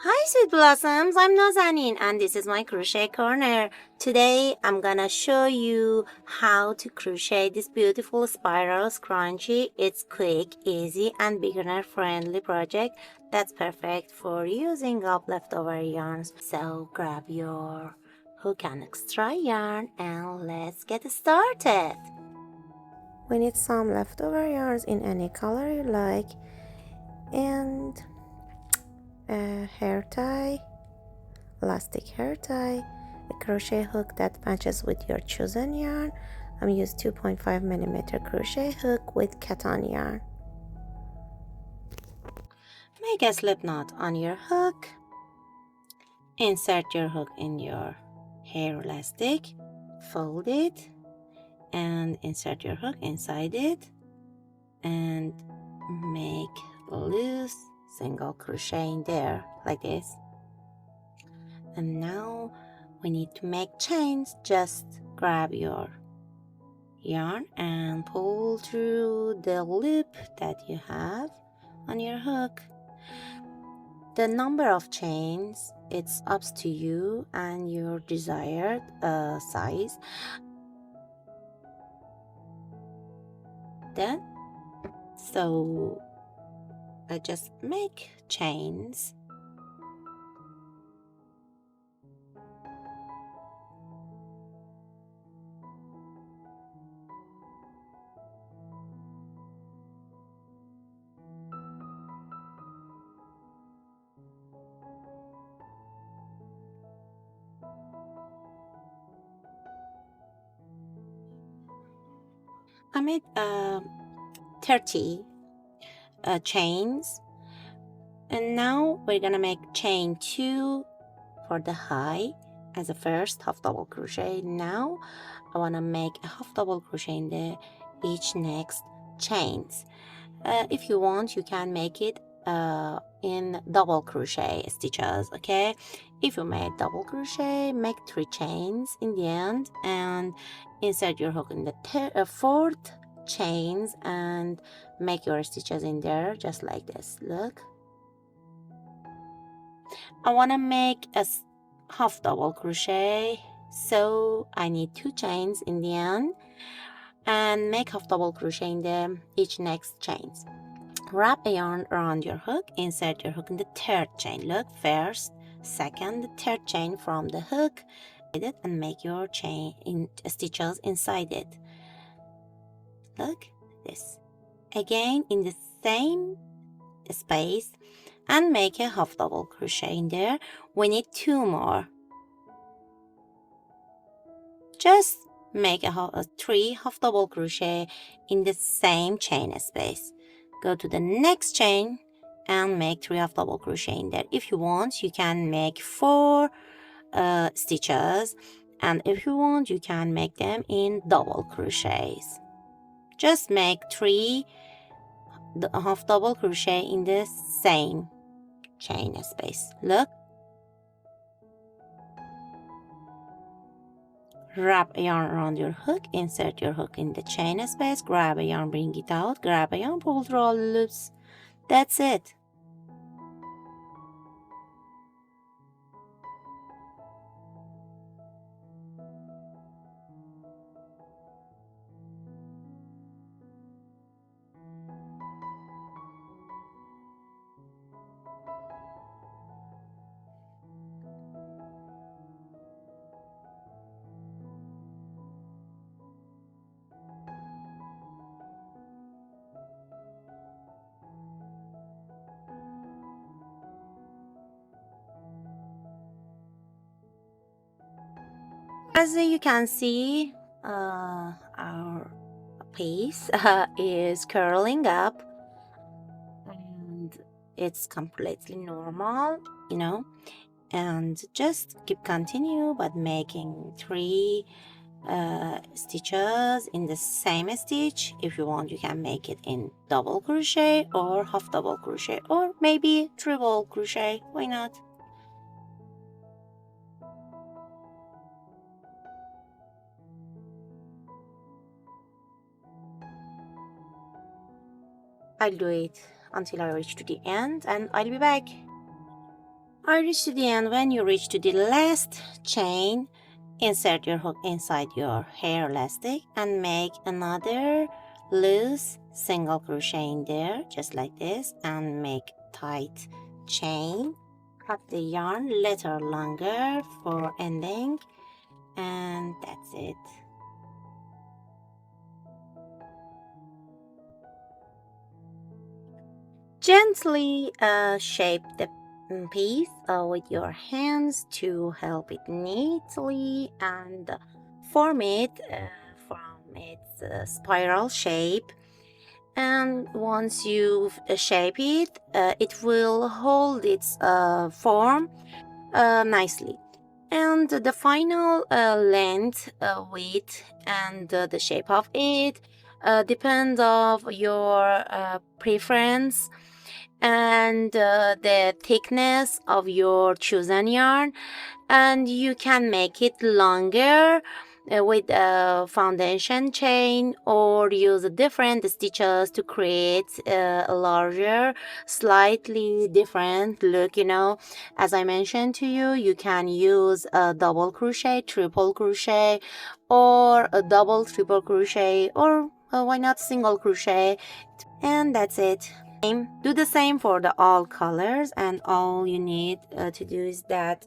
Hi Sweet Blossoms, I'm Nazanin and this is my crochet corner. Today I'm gonna show you how to crochet this beautiful spiral scrunchie. It's quick, easy and beginner friendly project that's perfect for using up leftover yarns. So grab your hook and extra yarn and let's get started. We need some leftover yarns in any color you like and a hair tie, elastic hair tie, a crochet hook that matches with your chosen yarn. I'm using 2.5mm crochet hook with cotton yarn. Make a slip knot on your hook. Insert your hook in your hair elastic, fold it, and insert your hook inside it, and make a loose single crochet in there like this. And now we need to make chains. Just grab your yarn and pull through the loop that you have on your hook. The number of chains, it's up to you and your desired size. Then so I just make chains. I made 30 chains, and now we're gonna make chain 2 for the high as a first half double crochet. Now I want to make a half double crochet in the each next chains. If you want, you can make it in double crochet stitches. Okay, if you made double crochet, make 3 chains in the end and insert your hook in the fourth chains and make your stitches in there just like this. Look, I want to make a half double crochet, so I need 2 chains in the end and make half double crochet in the each next chains. Wrap a yarn around your hook, insert your hook in the third chain. Look, first, second, the third chain from the hook, and make your chain in stitches inside it. Look, this again in the same space and make a half double crochet in there. We need 2 more. Just make a 3 half double crochet in the same chain space. Go to the next chain and make 3 half double crochet in there. If you want, you can make 4 stitches, and if you want, you can make them in double crochets. Just make 3 half double crochet in the same chain space. Look, wrap a yarn around your hook, insert your hook in the chain space, grab a yarn, bring it out, grab a yarn, pull through all the loops. That's it. As you can see, our piece is curling up and it's completely normal, you know, and just keep continue but making 3 stitches in the same stitch. If you want, you can make it in double crochet or half double crochet or maybe triple crochet. Why not? I'll do it until I reach to the end and I'll be back. I reached to the end. When you reach to the last chain, insert your hook inside your hair elastic and make another loose single crochet in there, just like this, and make tight chain. Cut the yarn little longer for ending, and that's it. Gently shape the piece with your hands to help it neatly and form it from its spiral shape. And once you shape it, it will hold its form nicely. And the final length, width, and the shape of it depends of your preference and the thickness of your chosen yarn, and you can make it longer with a foundation chain or use different stitches to create a larger, slightly different look. As I mentioned to you, you can use a double crochet, triple crochet, or a double, triple crochet, or why not single crochet. And that's it. Do the same for the all colors, and all you need to do is that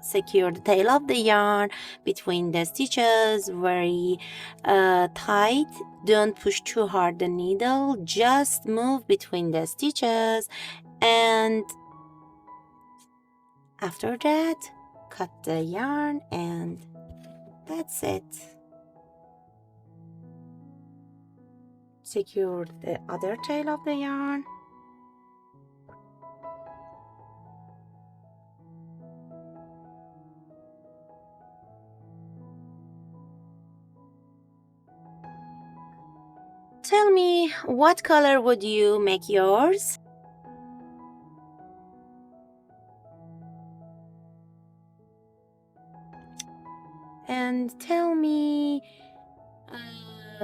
secure the tail of the yarn between the stitches very tight. Don't push too hard the needle, just move between the stitches, and after that cut the yarn, and that's it. Secure the other tail of the yarn. Tell me, what color would you make yours? And tell me,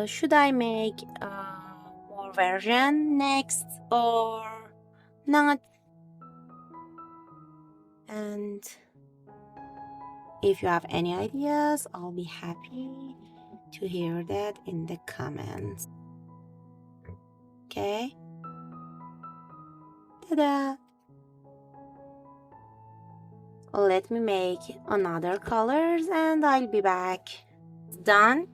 should I make more version next or not? And if you have any ideas, I'll be happy to hear that in the comments. Okay? Ta-da! Let me make another colors and I'll be back. Done.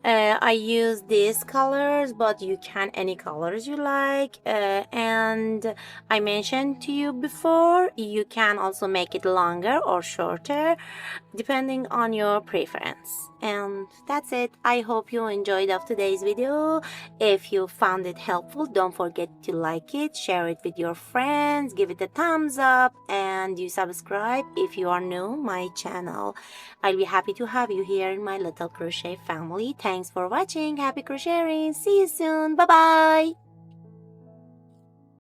I use these colors, but you can any colors you like, and I mentioned to you before, you can also make it longer or shorter depending on your preference. And that's it. I hope you enjoyed of today's video. If you found it helpful, don't forget to like it, share it with your friends, give it a thumbs up, and you subscribe if you are new my channel. I'll be happy to have you here in my little crochet family. Thanks for watching. Happy crocheting. See you soon. Bye bye.